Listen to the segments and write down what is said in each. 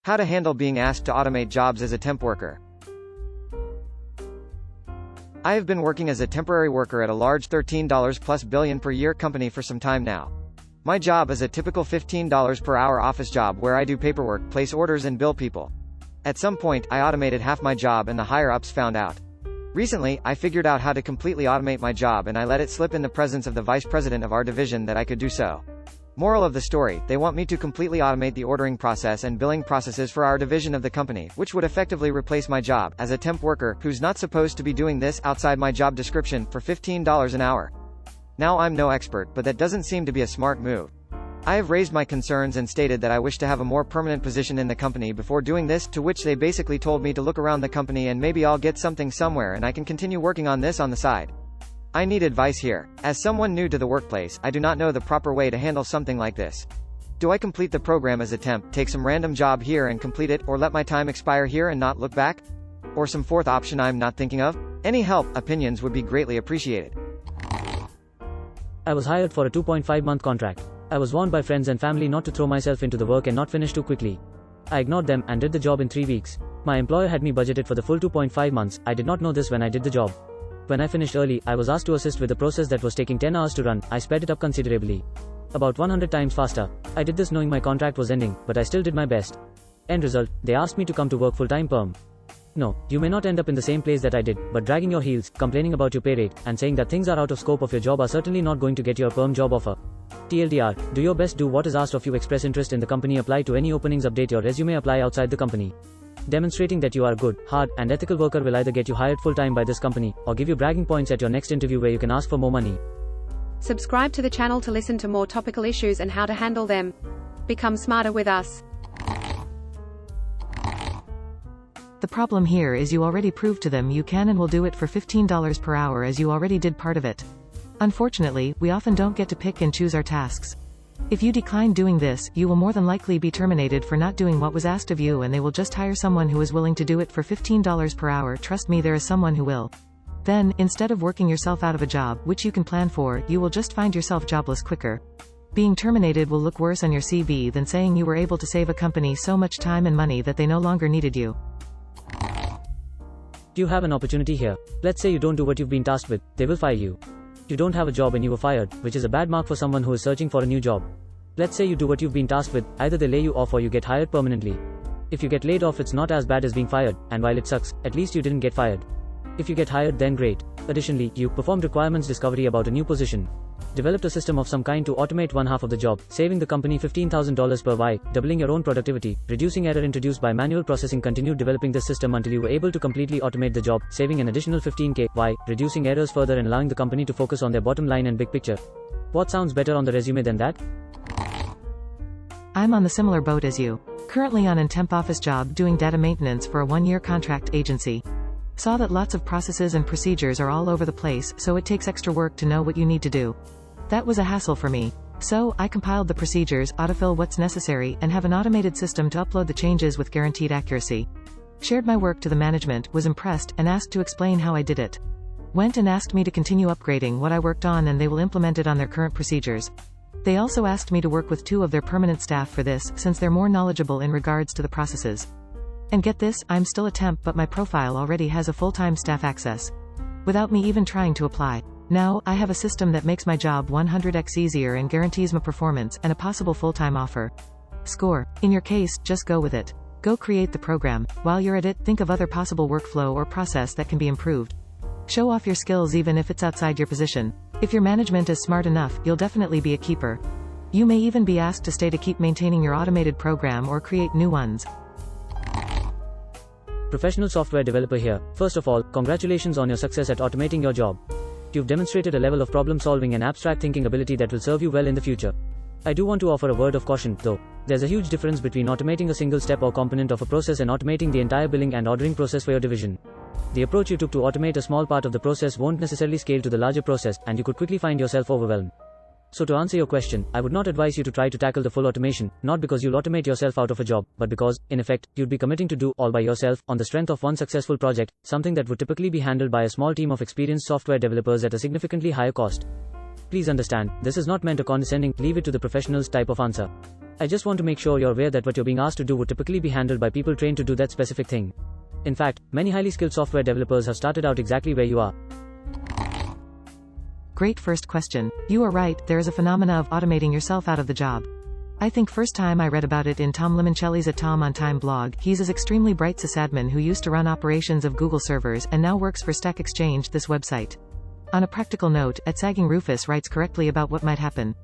How to handle being asked to automate jobs as a temp worker. I have been working as a temporary worker at a large $13+ billion per year company for some time now. My job is a typical $15 per hour office job where I do paperwork, place orders and bill people. At some point, I automated half my job and the higher-ups found out. Recently, I figured out how to completely automate my job and I let it slip in the presence of the vice president of our division that I could do so. Moral of the story, they want me to completely automate the ordering process and billing processes for our division of the company, which would effectively replace my job as a temp worker who's not supposed to be doing this outside my job description for $15 an hour. Now I'm no expert, but that doesn't seem to be a smart move. I have raised my concerns and stated that I wish to have a more permanent position in the company before doing this, to which they basically told me to look around the company and maybe I'll get something somewhere and I can continue working on this on the side. I need advice here. As someone new to the workplace, I do not know the proper way to handle something like this. Do I complete the program as a temp, take some random job here and complete it, or let my time expire here and not look back? Or some fourth option I'm not thinking of? Any help, opinions would be greatly appreciated. I was hired for a 2.5-month contract. I was warned by friends and family not to throw myself into the work and not finish too quickly. I ignored them and did the job in 3 weeks. My employer had me budgeted for the full 2.5 months. I did not know this when I did the job. When I finished early, I was asked to assist with a process that was taking 10 hours to run. I sped it up considerably. About 100 times faster. I did this knowing my contract was ending, but I still did my best. End result, they asked me to come to work full-time perm. No, you may not end up in the same place that I did, but dragging your heels, complaining about your pay rate, and saying that things are out of scope of your job are certainly not going to get you a perm job offer. TLDR, do your best, do what is asked of you, express interest in the company, apply to any openings, update your resume, apply outside the company. Demonstrating that you are a good, hard, and ethical worker will either get you hired full-time by this company, or give you bragging points at your next interview where you can ask for more money. Subscribe to the channel to listen to more topical issues and how to handle them. Become smarter with us. The problem here is you already proved to them you can and will do it for $15 per hour, as you already did part of it. Unfortunately, we often don't get to pick and choose our tasks. If you decline doing this, you will more than likely be terminated for not doing what was asked of you, and they will just hire someone who is willing to do it for $15 per hour. Trust me, there is someone who will. Then, instead of working yourself out of a job, which you can plan for, you will just find yourself jobless quicker. Being terminated will look worse on your CV than saying you were able to save a company so much time and money that they no longer needed you. You have an opportunity here. Let's say you don't do what you've been tasked with, they will fire you. You don't have a job and you were fired, which is a bad mark for someone who is searching for a new job. Let's say you do what you've been tasked with, either they lay you off or you get hired permanently. If you get laid off, it's not as bad as being fired, and while it sucks, at least you didn't get fired. If you get hired, then great. Additionally, you performed requirements discovery about a new position. Developed a system of some kind to automate one half of the job, saving the company $15,000 per Y, doubling your own productivity, reducing error introduced by manual processing. Continued developing this system until you were able to completely automate the job, saving an additional $15K Y, reducing errors further and allowing the company to focus on their bottom line and big picture. What sounds better on the resume than that? I'm on the similar boat as you. Currently on a temp office job doing data maintenance for a 1-year contract agency. Saw that lots of processes and procedures are all over the place, so it takes extra work to know what you need to do. That was a hassle for me. So, I compiled the procedures, autofill what's necessary, and have an automated system to upload the changes with guaranteed accuracy. Shared my work to the management, was impressed, and asked to explain how I did it. Went and asked me to continue upgrading what I worked on, and they will implement it on their current procedures. They also asked me to work with 2 of their permanent staff for this, since they're more knowledgeable in regards to the processes. And get this, I'm still a temp, but my profile already has a full-time staff access. Without me even trying to apply. Now, I have a system that makes my job 100x easier and guarantees my performance and a possible full-time offer. Score. In your case, just go with it. Go create the program. While you're at it, think of other possible workflow or process that can be improved. Show off your skills even if it's outside your position. If your management is smart enough, you'll definitely be a keeper. You may even be asked to stay to keep maintaining your automated program or create new ones. Professional software developer here. First of all, congratulations on your success at automating your job. You've demonstrated a level of problem solving and abstract thinking ability that will serve you well in the future. I do want to offer a word of caution, though. There's a huge difference between automating a single step or component of a process and automating the entire billing and ordering process for your division. The approach you took to automate a small part of the process won't necessarily scale to the larger process, and you could quickly find yourself overwhelmed. So to answer your question, I would not advise you to try to tackle the full automation, not because you'll automate yourself out of a job, but because, in effect, you'd be committing to do all by yourself, on the strength of one successful project, something that would typically be handled by a small team of experienced software developers at a significantly higher cost. Please understand, this is not meant a condescending, leave it to the professionals type of answer. I just want to make sure you're aware that what you're being asked to do would typically be handled by people trained to do that specific thing. In fact, many highly skilled software developers have started out exactly where you are. Great first question. You are right, there is a phenomena of automating yourself out of the job. I think first time I read about it in Tom Limoncelli's at Tom on Time blog. He's an extremely bright sysadmin who used to run operations of Google servers and now works for Stack Exchange, this website. On a practical note, at Sagging Rufus writes correctly about what might happen.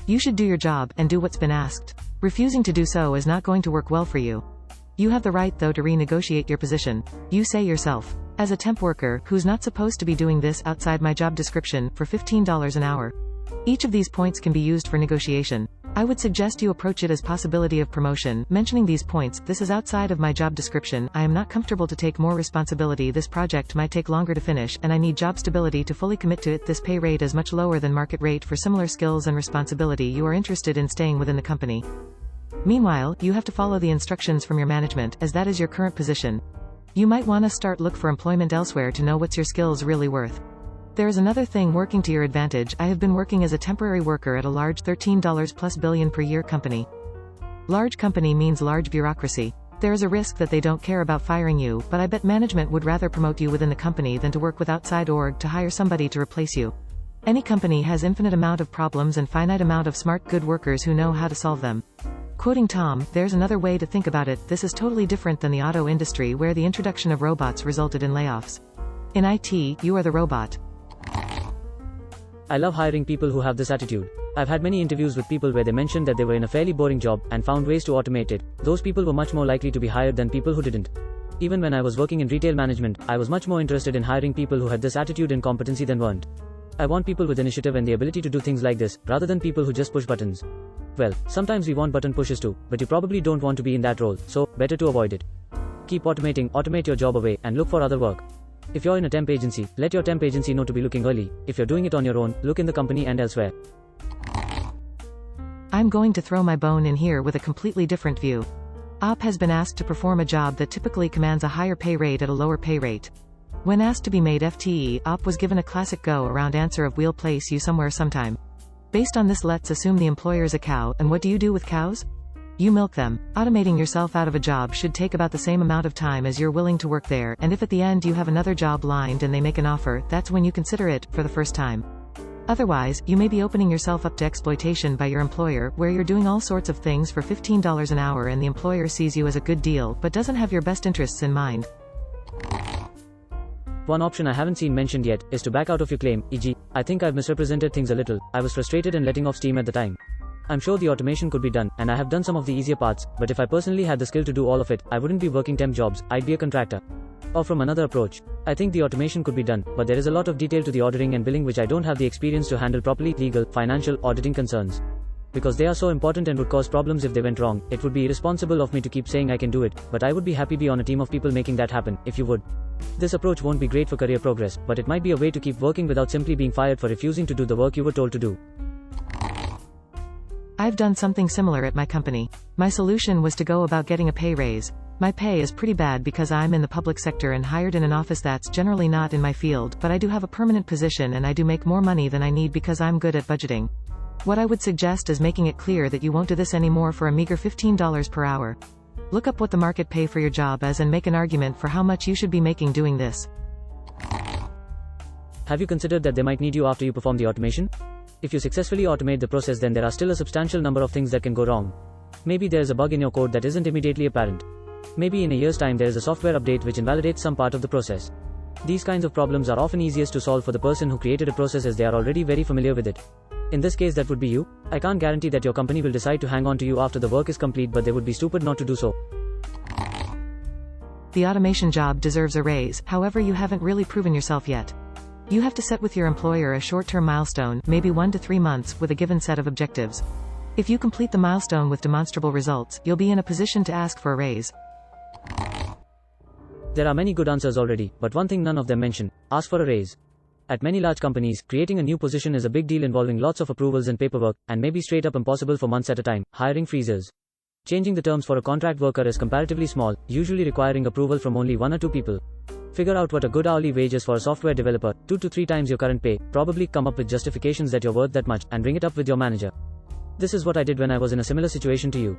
You should do your job and do what's been asked. Refusing to do so is not going to work well for you. You have the right though to renegotiate your position. You say yourself, as a temp worker, who's not supposed to be doing this outside my job description, for $15 an hour. Each of these points can be used for negotiation. I would suggest you approach it as possibility of promotion, mentioning these points: this is outside of my job description, I am not comfortable to take more responsibility, this project might take longer to finish, and I need job stability to fully commit to it, this pay rate is much lower than market rate for similar skills and responsibility, you are interested in staying within the company. Meanwhile, you have to follow the instructions from your management, as that is your current position. You might want to look for employment elsewhere to know what's your skills really worth. There is another thing working to your advantage. I have been working as a temporary worker at a large $13+ billion per year company. Large company means large bureaucracy. There is a risk that they don't care about firing you, but I bet management would rather promote you within the company than to work with outside org to hire somebody to replace you. Any company has infinite amount of problems and finite amount of smart, good workers who know how to solve them. Quoting Tom, there's another way to think about it, this is totally different than the auto industry where the introduction of robots resulted in layoffs. In IT, you are the robot. I love hiring people who have this attitude. I've had many interviews with people where they mentioned that they were in a fairly boring job and found ways to automate it. Those people were much more likely to be hired than people who didn't. Even when I was working in retail management, I was much more interested in hiring people who had this attitude and competency than weren't. I want people with initiative and the ability to do things like this, rather than people who just push buttons. Well, sometimes we want button pushes too, but you probably don't want to be in that role, so better to avoid it. Keep automating, automate your job away, and look for other work. If you're in a temp agency, let your temp agency know to be looking early. If you're doing it on your own, look in the company and elsewhere. I'm going to throw my bone in here with a completely different view. OP has been asked to perform a job that typically commands a higher pay rate at a lower pay rate. When asked to be made FTE, OP was given a classic go-around answer of "we'll place you somewhere sometime." Based on this, let's assume the employer is a cow, and what do you do with cows? You milk them. Automating yourself out of a job should take about the same amount of time as you're willing to work there, and if at the end you have another job lined and they make an offer, that's when you consider it, for the first time. Otherwise, you may be opening yourself up to exploitation by your employer, where you're doing all sorts of things for $15 an hour and the employer sees you as a good deal but doesn't have your best interests in mind. One option I haven't seen mentioned yet is to back out of your claim, e.g., I think I've misrepresented things a little, I was frustrated and letting off steam at the time. I'm sure the automation could be done, and I have done some of the easier parts, but if I personally had the skill to do all of it, I wouldn't be working temp jobs, I'd be a contractor. Or from another approach, I think the automation could be done, but there is a lot of detail to the ordering and billing which I don't have the experience to handle properly, legal, financial, auditing concerns. Because they are so important and would cause problems if they went wrong, it would be irresponsible of me to keep saying I can do it, but I would be happy to be on a team of people making that happen, if you would. This approach won't be great for career progress, but it might be a way to keep working without simply being fired for refusing to do the work you were told to do. I've done something similar at my company. My solution was to go about getting a pay raise. My pay is pretty bad because I'm in the public sector and hired in an office that's generally not in my field, but I do have a permanent position and I do make more money than I need because I'm good at budgeting. What I would suggest is making it clear that you won't do this anymore for a meager $15 per hour. Look up what the market pay for your job is and make an argument for how much you should be making doing this. Have you considered that they might need you after you perform the automation? If you successfully automate the process, then there are still a substantial number of things that can go wrong. Maybe there is a bug in your code that isn't immediately apparent. Maybe in a year's time there is a software update which invalidates some part of the process. These kinds of problems are often easiest to solve for the person who created a process as they are already very familiar with it. In this case, that would be you. I can't guarantee that your company will decide to hang on to you after the work is complete, but they would be stupid not to do so. The automation job deserves a raise, however you haven't really proven yourself yet. You have to set with your employer a short-term milestone, maybe 1 to 3 months, with a given set of objectives. If you complete the milestone with demonstrable results, you'll be in a position to ask for a raise. There are many good answers already, but one thing none of them mention: ask for a raise. At many large companies, creating a new position is a big deal involving lots of approvals and paperwork, and may be straight up impossible for months at a time. Hiring freezes. Changing the terms for a contract worker is comparatively small, usually requiring approval from only 1 or 2 people. Figure out what a good hourly wage is for a software developer, 2 to 3 times your current pay, probably come up with justifications that you're worth that much, and bring it up with your manager. This is what I did when I was in a similar situation to you.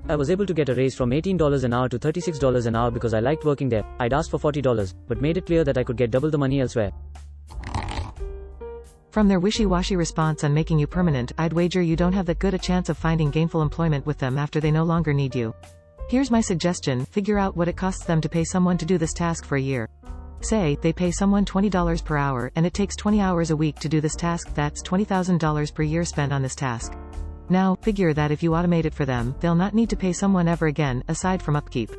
I was able to get a raise from $18 an hour to $36 an hour because I liked working there. I'd asked for $40, but made it clear that I could get double the money elsewhere. From their wishy-washy response on making you permanent, I'd wager you don't have that good a chance of finding gainful employment with them after they no longer need you. Here's my suggestion: figure out what it costs them to pay someone to do this task for a year. Say, they pay someone $20 per hour, and it takes 20 hours a week to do this task. That's $20,000 per year spent on this task. Now, figure that if you automate it for them, they'll not need to pay someone ever again, aside from upkeep.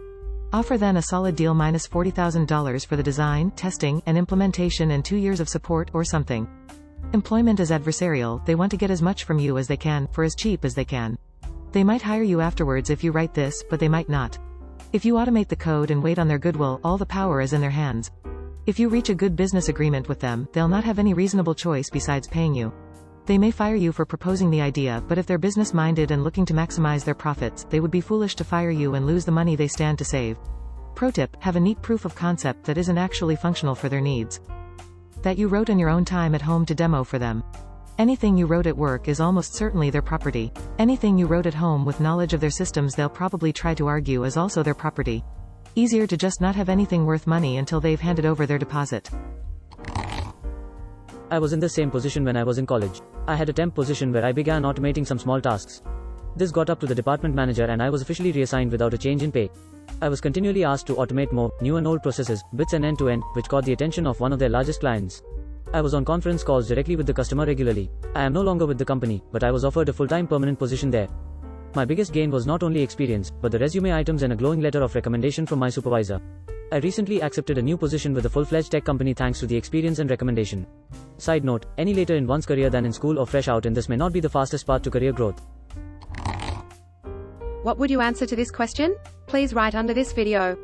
Offer then a solid deal minus $40,000 for the design, testing, and implementation and 2 years of support, or something. Employment is adversarial. They want to get as much from you as they can, for as cheap as they can. They might hire you afterwards if you write this, but they might not. If you automate the code and wait on their goodwill, all the power is in their hands. If you reach a good business agreement with them, they'll not have any reasonable choice besides paying you. They may fire you for proposing the idea, but if they're business-minded and looking to maximize their profits, they would be foolish to fire you and lose the money they stand to save. Pro tip: have a neat proof of concept that isn't actually functional for their needs. That you wrote on your own time at home to demo for them. Anything you wrote at work is almost certainly their property. Anything you wrote at home with knowledge of their systems they'll probably try to argue is also their property. Easier to just not have anything worth money until they've handed over their deposit. I was in the same position when I was in college. I had a temp position where I began automating some small tasks. This got up to the department manager and I was officially reassigned without a change in pay. I was continually asked to automate more, new and old processes, bits and end-to-end, which caught the attention of one of their largest clients. I was on conference calls directly with the customer regularly. I am no longer with the company, but I was offered a full-time permanent position there. My biggest gain was not only experience, but the resume items and a glowing letter of recommendation from my supervisor. I recently accepted a new position with a full-fledged tech company thanks to the experience and recommendation. Side note, any later in one's career than in school or fresh out in this may not be the fastest path to career growth. What would you answer to this question? Please write under this video.